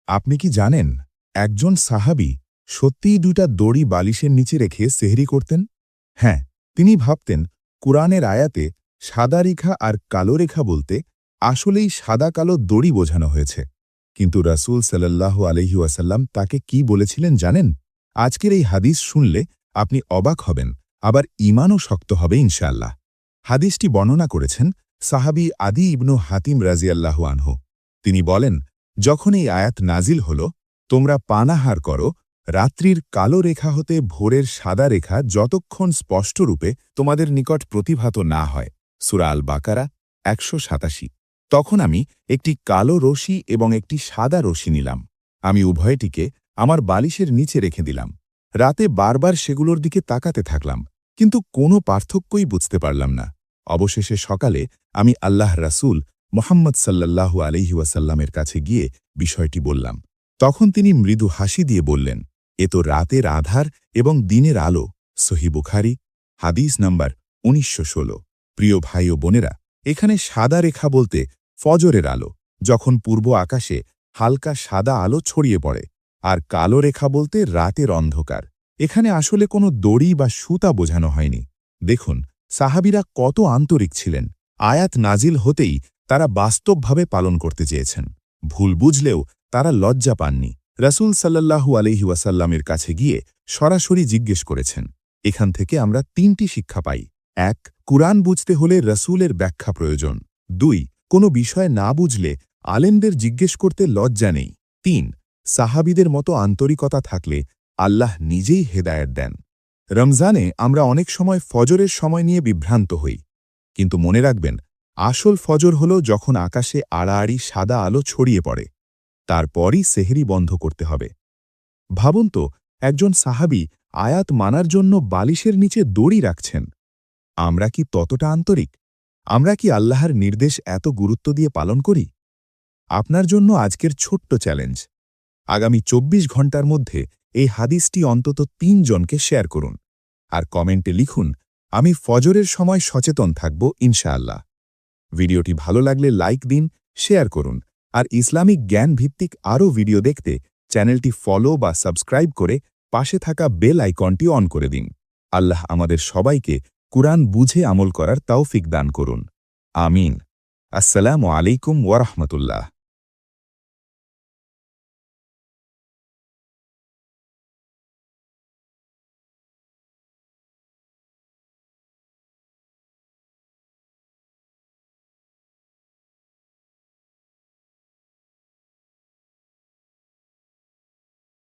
আপনি কি জানেন একজন সাহাবী সত্যিই দুইটা দড়ি বালিশের নিচে রেখে সেহরি করতেন? হ্যাঁ, তিনি ভাবতেন কুরআনের আয়াতে সাদা রেখা আর কালো রেখা বলতে আসলেই সাদা কালো দড়ি বোঝানো হয়েছে। কিন্তু রাসূল সাল্লাল্লাহু আলাইহি ওয়াসাল্লাম তাকে কি বলেছিলেন জানেন? আজকের এই হাদিস শুনলে আপনি অবাক হবেন, আবার ঈমানও শক্ত হবে ইনশাআল্লাহ। হাদিসটি বর্ণনা করেছেন সাহাবী আদি ইবনু হাতিম রাজিয়াল্লাহু আনহু। তিনি বলেন, যখন এই আয়াত নাজিল হল, তোমরা পানাহার করো রাত্রির কালো রেখা হতে ভোরের সাদা রেখা যতক্ষণ স্পষ্টরূপে তোমাদের নিকট প্রতিভাত না হয়। সূরা আল বাকারা ১৮৭। তখন আমি একটি কালো রশি এবং একটি সাদা রশি নিলাম। আমি উভয়টিকে আমার বালিশের নিচে রেখে দিলাম। রাতে বারবার সেগুলোর দিকে তাকাতে থাকলাম, কিন্তু কোনো পার্থক্যই বুঝতে পারলাম না। অবশেষে সকালে আমি আল্লাহর রাসূল মুহাম্মদ সাল্লাল্লাহু আলাইহি ওয়াসাল্লামের কাছে গিয়ে বিষয়টি বললাম। তখন তিনি মৃদু হাসি দিয়ে বললেন, এ তো রাতের আধার এবং দিনের আলো। সহিহ বুখারী হাদিস নাম্বার ১৯১৬। প্রিয় ভাই ও বোনেরা, এখানে সাদা রেখা বলতে ফজরের আলো, যখন পূর্ব আকাশে হালকা সাদা আলো ছড়িয়ে পড়ে, আর কালো রেখা বলতে রাতের অন্ধকার। এখানে আসলে কোনো দড়ি বা সুতা বোঝানো হয়নি। দেখুন, সাহাবীরা কত আন্তরিক ছিলেন। আয়াত নাজিল হতেই তারা বাস্তবভাবে পালন করতে চেয়েছেন। ভুল বুঝলেও তারা লজ্জা পাননি। রাসূল সাল্লাল্লাহু আলাইহি ওয়াসাল্লামের কাছে গিয়ে সরাসরি জিজ্ঞেস করেছেন। এখান থেকে আমরা ৩টি শিক্ষা পাই। ১. কুরআন বুঝতে হলে রাসূলের ব্যাখ্যা প্রয়োজন। ২. কোনো বিষয় না বুঝলে আলেমদের জিজ্ঞেস করতে লজ্জা নেই। ৩. সাহাবীদের মতো আন্তরিকতা থাকলে আল্লাহ নিজেই হেদায়েত দেন। রমজানে আমরা অনেক সময় ফজরের সময় নিয়ে বিভ্রান্ত হই, কিন্তু মনে রাখবেন, আসল ফজর হল যখন আকাশে আড়াআড়ি সাদা আলো ছড়িয়ে পড়ে। তারপরই সেহরি বন্ধ করতে হবে। ভাবুন তো, একজন সাহাবী আয়াত মানার জন্য বালিশের নিচে দড়ি রাখছেন। আমরা কি ততটা আন্তরিক? আমরা কি আল্লাহর নির্দেশ এত গুরুত্ব দিয়ে পালন করি? আপনার জন্য আজকের ছোট্ট চ্যালেঞ্জ, আগামী ২৪ ঘণ্টার মধ্যে এই হাদিসটি অন্তত ৩ জনকে শেয়ার করুন, আর কমেন্টে লিখুন, আমি ফজরের সময় সচেতন থাকব ইনশাআল্লাহ। ভিডিওটি ভালো লাগলে লাইক দিন, শেয়ার করুন, আর ইসলামিক জ্ঞান ভিত্তিক আরও ভিডিও দেখতে চ্যানেলটি ফলো বা সাবস্ক্রাইব করে পাশে থাকা বেল আইকনটি অন করে দিন। আল্লাহ আমাদের সবাইকে কুরআন বুঝে আমল করার তৌফিক দান করুন। আমিন। আসসালামু আলাইকুম ওয়া রাহমাতুল্লাহ।